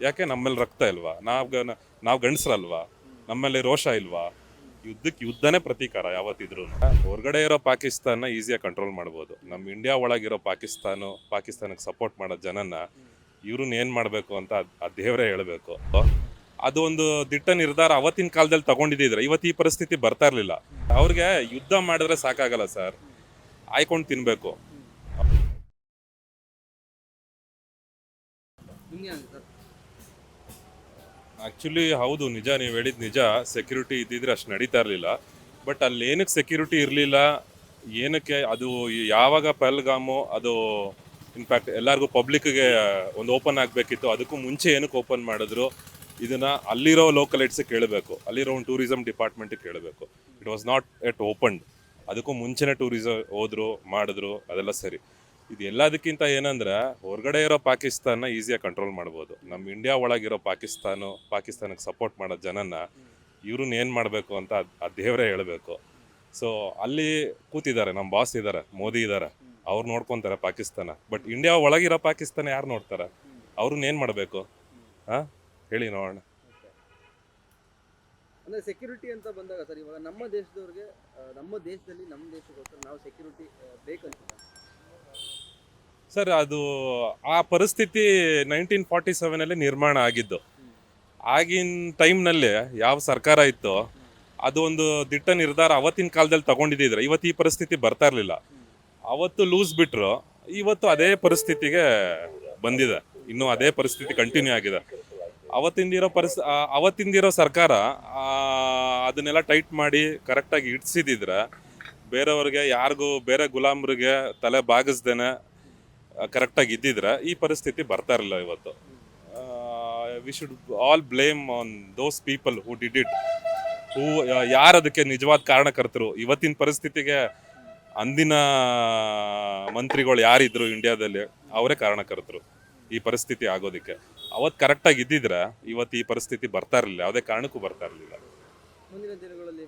ಯಾಕೆ ನಮ್ಮಲ್ಲಿ ರಕ್ತ ಇಲ್ವಾ? ನಾವು ಗಂಡಸ್ರಲ್ವಾ? ನಮ್ಮಲ್ಲಿ ರೋಷ ಇಲ್ವಾ? ಯುದ್ಧಕ್ಕೆ ಯುದ್ಧನೇ ಪ್ರತೀಕಾರ ಯಾವತ್ತಿದ್ರು. ಹೊರಗಡೆ ಇರೋ ಪಾಕಿಸ್ತಾನ ಈಸಿಯಾಗಿ ಕಂಟ್ರೋಲ್ ಮಾಡ್ಬೋದು. ನಮ್ಮ ಇಂಡಿಯಾ ಒಳಗಿರೋ ಪಾಕಿಸ್ತಾನಕ್ಕೆ ಸಪೋರ್ಟ್ ಮಾಡೋ ಜನನ ಇವ್ರನ್ನ ಏನು ಮಾಡಬೇಕು ಅಂತ ಆ ದೇವರೇ ಹೇಳಬೇಕು. ಅದು ಒಂದು ದಿಟ್ಟ ನಿರ್ಧಾರ ಅವತ್ತಿನ ಕಾಲದಲ್ಲಿ ತಗೊಂಡಿದ್ದಿದ್ರೆ ಇವತ್ತು ಈ ಪರಿಸ್ಥಿತಿ ಬರ್ತಾ ಇರಲಿಲ್ಲ. ಅವ್ರಿಗೆ ಯುದ್ಧ ಮಾಡಿದ್ರೆ ಸಾಕಾಗಲ್ಲ ಸರ್, ಆಯ್ಕೊಂಡು ತಿನ್ಬೇಕು. ಆ್ಯಕ್ಚುಲಿ ಹೌದು, ನಿಜ, ನೀವು ಹೇಳಿದ ನಿಜ. ಸೆಕ್ಯೂರಿಟಿ ಇದ್ದಿದ್ರೆ ಅಷ್ಟು ನಡೀತಾ ಇರಲಿಲ್ಲ. ಬಟ್ ಅಲ್ಲಿ ಏನಕ್ಕೆ ಸೆಕ್ಯೂರಿಟಿ ಇರಲಿಲ್ಲ, ಏನಕ್ಕೆ ಅದು ಯಾವಾಗ ಪಹಲ್ಗಾಮು ಅದು ಇನ್ಫ್ಯಾಕ್ಟ್ ಎಲ್ಲರಿಗೂ ಪಬ್ಲಿಕ್ಗೆ ಒಂದು ಓಪನ್ ಆಗಬೇಕಿತ್ತು, ಅದಕ್ಕೂ ಮುಂಚೆ ಏನಕ್ಕೆ ಓಪನ್ ಮಾಡಿದ್ರು, ಇದನ್ನು ಅಲ್ಲಿರೋ ಲೋಕಲೈಟ್ಸಿಗೆ ಕೇಳಬೇಕು, ಅಲ್ಲಿರೋ ಒಂದು ಟೂರಿಸಮ್ ಡಿಪಾರ್ಟ್ಮೆಂಟಿಗೆ ಕೇಳಬೇಕು. It was not at opened. ಅದಕ್ಕೂ ಮುಂಚೆನೇ ಟೂರಿಸಮ್ ಹೋದ್ರು ಮಾಡಿದ್ರು, ಅದೆಲ್ಲ ಸರಿ. ಇದು ಎಲ್ಲದಕ್ಕಿಂತ ಏನಂದ್ರೆ ಹೊರಗಡೆ ಇರೋ ಪಾಕಿಸ್ತಾನ ಈಸಿಯಾಗಿ ಕಂಟ್ರೋಲ್ ಮಾಡ್ಬೋದು. ನಮ್ಮ ಇಂಡಿಯಾ ಒಳಗಿರೋ ಪಾಕಿಸ್ತಾನಕ್ಕೆ ಸಪೋರ್ಟ್ ಮಾಡೋ ಜನನ ಇವ್ರನ್ನ ಏನು ಮಾಡಬೇಕು ಅಂತ ಆ ದೇವರೇ ಹೇಳಬೇಕು. ಸೊ ಅಲ್ಲಿ ಕೂತಿದ್ದಾರೆ, ನಮ್ಮ ಬಾಸ್ ಇದ್ದಾರೆ, ಮೋದಿ ಇದ್ದಾರೆ, ಅವ್ರು ನೋಡ್ಕೊತಾರೆ ಪಾಕಿಸ್ತಾನ. ಬಟ್ ಇಂಡಿಯಾ ಒಳಗಿರೋ ಪಾಕಿಸ್ತಾನ ಯಾರು ನೋಡ್ತಾರೆ? ಅವ್ರನ್ನ ಏನು ಮಾಡಬೇಕು? ಹಾಂ, ಹೇಳಿ ನೋಡೋಣ. ಅಂದರೆ ಸೆಕ್ಯೂರಿಟಿ ಅಂತ ಬಂದಾಗ ಸರ್, ಇವಾಗ ನಮ್ಮ ದೇಶದವ್ರಿಗೆ ನಮ್ಮ ದೇಶದಲ್ಲಿ ನಮ್ಮ ದೇಶಕ್ಕೋಸ್ಕರ ನಾವು ಸೆಕ್ಯೂರಿಟಿ ಬೇಕಂತ ಸರ್, ಅದು ಆ ಪರಿಸ್ಥಿತಿ 1947 ನಿರ್ಮಾಣ ಆಗಿದ್ದು. ಆಗಿನ ಟೈಮ್ನಲ್ಲಿ ಯಾವ ಸರ್ಕಾರ ಇತ್ತೋ ಅದು ಒಂದು ದಿಟ್ಟ ನಿರ್ಧಾರ ಅವತ್ತಿನ ಕಾಲದಲ್ಲಿ ತಗೊಂಡಿದ್ದಿದ್ರೆ ಇವತ್ತು ಈ ಪರಿಸ್ಥಿತಿ ಬರ್ತಾ ಇರಲಿಲ್ಲ. ಅವತ್ತು ಲೂಸ್ ಬಿಟ್ಟರು, ಇವತ್ತು ಅದೇ ಪರಿಸ್ಥಿತಿಗೆ ಬಂದಿದೆ, ಇನ್ನೂ ಅದೇ ಪರಿಸ್ಥಿತಿ ಕಂಟಿನ್ಯೂ ಆಗಿದೆ. ಅವತ್ತಿಂದಿರೋ ಸರ್ಕಾರ ಅದನ್ನೆಲ್ಲ ಟೈಟ್ ಮಾಡಿ ಕರೆಕ್ಟಾಗಿ ಇಡ್ಸಿದ್ರೆ ಬೇರೆಯವ್ರಿಗೆ ಯಾರಿಗೂ ಬೇರೆ ಗುಲಾಮರಿಗೆ ತಲೆ ಬಾಗಿಸ್ದೇನೆ ಕರೆಕ್ಟಾಗಿ ಇದ್ದಿದ್ರೆ ಈ ಪರಿಸ್ಥಿತಿ ಬರ್ತಾ ಇರಲಿಲ್ಲ ಇವತ್ತು. We should all blame on those people who did it, ಯಾರು ಅದಕ್ಕೆ ನಿಜವಾದ ಕಾರಣಕರ್ತರು. ಇವತ್ತಿನ ಪರಿಸ್ಥಿತಿಗೆ ಅಂದಿನ ಮಂತ್ರಿಗಳು ಯಾರಿದ್ರು ಇಂಡಿಯಾದಲ್ಲಿ, ಅವರೇ ಕಾರಣಕರ್ತರು ಈ ಪರಿಸ್ಥಿತಿ ಆಗೋದಕ್ಕೆ. ಅವತ್ತು ಕರೆಕ್ಟಾಗಿ ಇದ್ದಿದ್ರೆ ಇವತ್ತು ಈ ಪರಿಸ್ಥಿತಿ ಬರ್ತಾ ಇರಲಿಲ್ಲ, ಯಾವುದೇ ಕಾರಣಕ್ಕೂ ಬರ್ತಾ ಇರಲಿಲ್ಲ. ಮುಂದಿನ ದಿನಗಳಲ್ಲಿ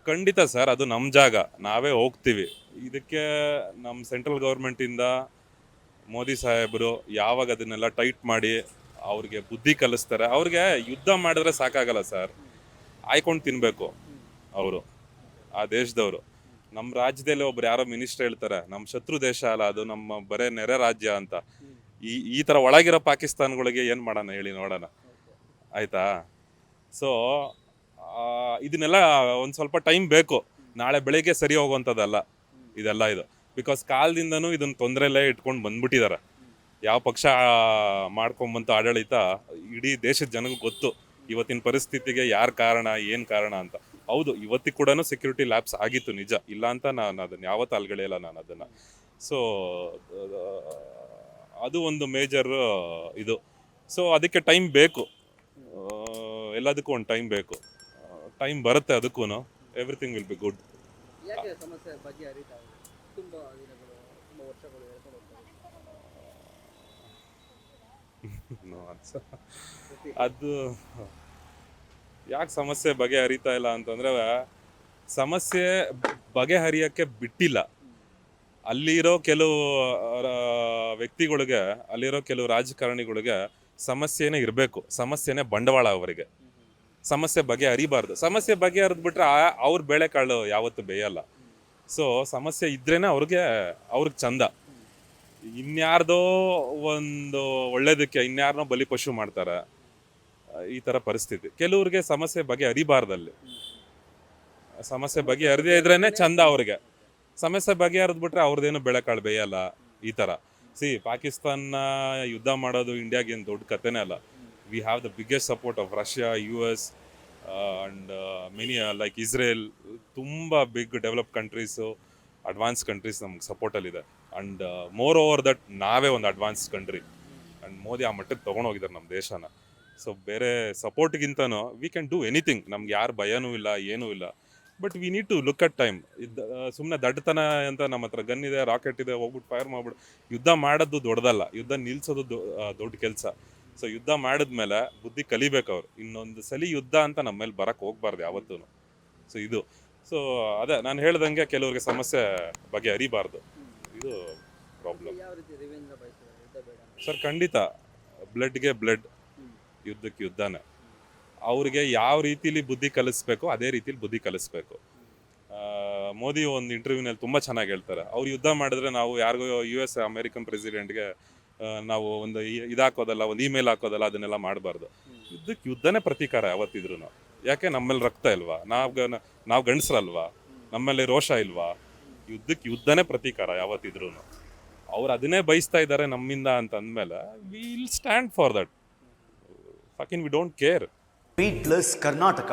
ಖಂಡಿತ ಸರ್, ಅದು ನಮ್ಮ ಜಾಗ, ನಾವೇ ಹೋಗ್ತೀವಿ. ಇದಕ್ಕೆ ನಮ್ಮ ಸೆಂಟ್ರಲ್ ಗೌರ್ಮೆಂಟಿಂದ ಮೋದಿ ಸಾಹೇಬರು ಯಾವಾಗ ಅದನ್ನೆಲ್ಲ ಟೈಟ್ ಮಾಡಿ ಅವ್ರಿಗೆ ಬುದ್ಧಿ ಕಲಿಸ್ತಾರೆ. ಅವ್ರಿಗೆ ಯುದ್ಧ ಮಾಡಿದ್ರೆ ಸಾಕಾಗಲ್ಲ ಸರ್, ಆಯ್ಕೊಂಡು ತಿನ್ನಬೇಕು ಅವರು, ಆ ದೇಶದವರು. ನಮ್ಮ ರಾಜ್ಯದಲ್ಲಿ ಒಬ್ರು ಯಾರೋ ಮಿನಿಸ್ಟರ್ ಹೇಳ್ತಾರೆ, ನಮ್ಮ ಶತ್ರು ದೇಶ ಅಲ್ಲ ಅದು, ನಮ್ಮ ಬರೇ ನೆರೆ ರಾಜ್ಯ ಅಂತ. ಈ ಥರ ಒಳಗಿರೋ ಪಾಕಿಸ್ತಾನಗಳಿಗೆ ಏನು ಮಾಡೋಣ ಹೇಳಿ ನೋಡೋಣ, ಆಯಿತಾ? ಸೊ ಇದನ್ನೆಲ್ಲ ಒಂದು ಸ್ವಲ್ಪ ಟೈಮ್ ಬೇಕು. ನಾಳೆ ಬೆಳಿಗ್ಗೆ ಸರಿ ಹೋಗುವಂಥದ್ದಲ್ಲ ಇದೆಲ್ಲ. ಇದು ಬಿಕಾಸ್ ಕಾಲದಿಂದನೂ ಇದನ್ನು ತೊಂದರೆಯಲ್ಲೇ ಇಟ್ಕೊಂಡು ಬಂದ್ಬಿಟ್ಟಿದ್ದಾರೆ. ಯಾವ ಪಕ್ಷ ಮಾಡ್ಕೊಂಬಂತು ಆಡಳಿತ, ಇಡೀ ದೇಶದ ಜನಕ್ಕೆ ಗೊತ್ತು ಇವತ್ತಿನ ಪರಿಸ್ಥಿತಿಗೆ ಯಾರು ಕಾರಣ, ಏನು ಕಾರಣ ಅಂತ. ಹೌದು, ಇವತ್ತಿಗೆ ಕೂಡ ಸೆಕ್ಯೂರಿಟಿ ಲ್ಯಾಬ್ಸ್ ಆಗಿತ್ತು, ನಿಜ ಇಲ್ಲ ಅಂತ ನಾನು ಅದನ್ನು ಯಾವತ್ತೂ ಅಲ್ಗಳೆಯಲ್ಲ ನಾನು ಅದನ್ನು. ಸೊ ಅದು ಒಂದು ಮೇಜರ್ ಇದು. ಸೊ ಅದಕ್ಕೆ ಟೈಮ್ ಬೇಕು, ಎಲ್ಲದಕ್ಕೂ ಒಂದು ಟೈಮ್ ಬೇಕು. ಟೈಮ್ ಬರುತ್ತೆ, ಅದಕ್ಕೂ ಎವ್ರಿಥಿಂಗ್ ವಿಲ್ ಬಿ ಗುಡ್. ಯಾಕೆ ಸಮಸ್ಯೆ ಬಗ್ಗೆ ಅರಿತಾ ಇದೆ? ತುಂಬ ದಿನಗಳು, ತುಂಬ ವರ್ಷಗಳು ಹೇಳ್ಕೊಂಡು ಹೋಗ್ತಾರೆ. ಅದು ಯಾಕೆ ಸಮಸ್ಯೆ ಬಗೆಹರಿತಾ ಇಲ್ಲ ಅಂತಂದರೆ, ಸಮಸ್ಯೆ ಬಗೆಹರಿಯೋಕ್ಕೆ ಬಿಟ್ಟಿಲ್ಲ. ಅಲ್ಲಿರೋ ಕೆಲವು ವ್ಯಕ್ತಿಗಳಿಗೆ, ಅಲ್ಲಿರೋ ಕೆಲವು ರಾಜಕಾರಣಿಗಳಿಗೆ ಸಮಸ್ಯೆನೇ ಇರಬೇಕು, ಸಮಸ್ಯೆನೇ ಬಂಡವಾಳ ಅವರಿಗೆ. ಸಮಸ್ಯೆ ಬಗೆಹರಿಬಾರ್ದು. ಸಮಸ್ಯೆ ಬಗೆಹರಿದ್ಬಿಟ್ರೆ ಅವ್ರ ಬೇಳೆಕಾಳು ಯಾವತ್ತೂ ಬೇಯಲ್ಲ. ಸೊ ಸಮಸ್ಯೆ ಇದ್ರೇನೆ ಅವ್ರಿಗೆ ಚಂದ. ಇನ್ಯಾರ್ದೋ ಒಂದು ಒಳ್ಳೇದಕ್ಕೆ ಇನ್ಯಾರನೋ ಬಲಿಪಶು ಮಾಡ್ತಾರೆ, ಈ ಥರ ಪರಿಸ್ಥಿತಿ. ಕೆಲವ್ರಿಗೆ ಸಮಸ್ಯೆ ಬಗೆಹರಿಬಾರ್ದಲ್ಲಿ, ಸಮಸ್ಯೆ ಬಗೆಹರಿದೇ ಇದ್ರೇನೆ ಚಂದ ಅವ್ರಿಗೆ. ಸಮಸ್ಯೆ ಬಗೆಹರಿದ್ಬಿಟ್ರೆ ಅವ್ರದ್ದೇನು ಬೇಳೆಕಾಳು ಬೇಯಲ್ಲ, ಈ ಥರ. ಪಾಕಿಸ್ತಾನ ಯುದ್ಧ ಮಾಡೋದು ಇಂಡಿಯಾಗೇನು ದೊಡ್ಡ ಕಥೆನೇ ಅಲ್ಲ. We have the biggest support of Russia, US and many like Israel. ತುಂಬ big develop countries, advance countries ನಮ್ಗೆ ಸಪೋರ್ಟಲ್ಲಿದೆ. ಆ್ಯಂಡ್ ಮೋರ್ ಓವರ್ ದಟ್ ನಾವೇ ಒಂದು ಅಡ್ವಾನ್ಸ್ ಕಂಟ್ರಿ. ಆ್ಯಂಡ್ ಮೋದಿ ಆ ಮಟ್ಟಕ್ಕೆ ತೊಗೊಂಡೋಗಿದ್ದಾರೆ ನಮ್ಮ ದೇಶನ. ಸೊ ಬೇರೆ ಸಪೋರ್ಟ್ಗಿಂತನೂ ವಿ ಕ್ಯಾನ್ ಡೂ ಎನಿಥಿಂಗ್. ನಮ್ಗೆ ಯಾರು ಭಯನೂ ಇಲ್ಲ, ಏನೂ ಇಲ್ಲ. But we need to look at time. ಸುಮ್ಮನೆ ದಡ್ಡತನ ಅಂತ ನಮ್ಮ ಹತ್ರ ಗನ್ ಇದೆ, ರಾಕೆಟ್ ಇದೆ, ಹೋಗ್ಬಿಟ್ಟು ಫೈರ್ ಮಾಡ್ಬಿಟ್ಟು ಯುದ್ಧ ಮಾಡೋದು ದೊಡ್ಡದಲ್ಲ, ಯುದ್ಧ ನಿಲ್ಲಿಸೋದು ದೊಡ್ಡ ಕೆಲಸ. ಸೊ ಯುದ್ಧ ಮಾಡಿದ್ಮೇಲೆ ಬುದ್ಧಿ ಕಲಿಬೇಕು ಅವ್ರು. ಇನ್ನೊಂದು ಸಲ ಯುದ್ಧ ಅಂತ ನಮ್ಮ ಮೇಲೆ ಬರಕ್ಕೆ ಹೋಗ್ಬಾರ್ದು ಯಾವತ್ತೂ. ಸೊ ಇದು, ಸೊ ಅದೇ ನಾನು ಹೇಳ್ದಂಗೆ ಕೆಲವ್ರಿಗೆ ಸಮಸ್ಯೆ ಬಗೆಹರಿಬಾರ್ದು, ಇದು ಪ್ರಾಬ್ಲಮ್. ಯಾವ ರೀತಿ ರಿವೆಂಜ್ ಬಯಸ್ತಾರೆ ಯುದ್ಧ ಬೇಡ ಅಂತ? ಸರ್ ಖಂಡಿತ ಬ್ಲಡ್ಗೆ ಬ್ಲಡ್, ಯುದ್ಧಕ್ಕೆ ಯುದ್ಧನೇ. ಅವ್ರಿಗೆ ಯಾವ ರೀತಿಲಿ ಬುದ್ಧಿ ಕಲಿಸ್ಬೇಕು ಅದೇ ರೀತಿಲಿ ಬುದ್ಧಿ ಕಲಿಸ್ಬೇಕು. ಮೋದಿ ಒಂದು ಇಂಟರ್ವ್ಯೂನಲ್ಲಿ ತುಂಬ ಚೆನ್ನಾಗಿ ಹೇಳ್ತಾರೆ, ಅವ್ರು ಯುದ್ಧ ಮಾಡಿದ್ರೆ ನಾವು ಯಾರಿಗೋ US ಅಮೇರಿಕನ್ ಪ್ರೆಸಿಡೆಂಟ್ಗೆ ನಾವು ಒಂದು ಇದಾಕೋದಲ್ಲ, ಒಂದು ಇಮೇಲ್ ಹಾಕೋದಲ್ಲ, ಅದನ್ನೆಲ್ಲ ಮಾಡಬಾರ್ದು. ಯುದ್ಧಕ್ಕೆ ಯುದ್ಧನೇ ಪ್ರತೀಕಾರ ಯಾವತ್ತಿದ್ರು. ಯಾಕೆ ನಮ್ಮಲ್ಲಿ ರಕ್ತ ಇಲ್ವಾ? ನಾವು ಗಂಡಸ್ರಲ್ವಾ? ನಮ್ಮಲ್ಲಿ ರೋಷ ಇಲ್ವಾ? ಯುದ್ಧಕ್ಕೆ ಯುದ್ಧನೇ ಪ್ರತೀಕಾರ ಯಾವತ್ತಿದ್ರು. ಅವ್ರು ಅದನ್ನೇ ಬಯಸ್ತಾ ಇದ್ದಾರೆ ನಮ್ಮಿಂದ ಅಂತ ಅಂದಮೇಲೆ will stand for that. Fucking we don't care. Beatles Karnataka.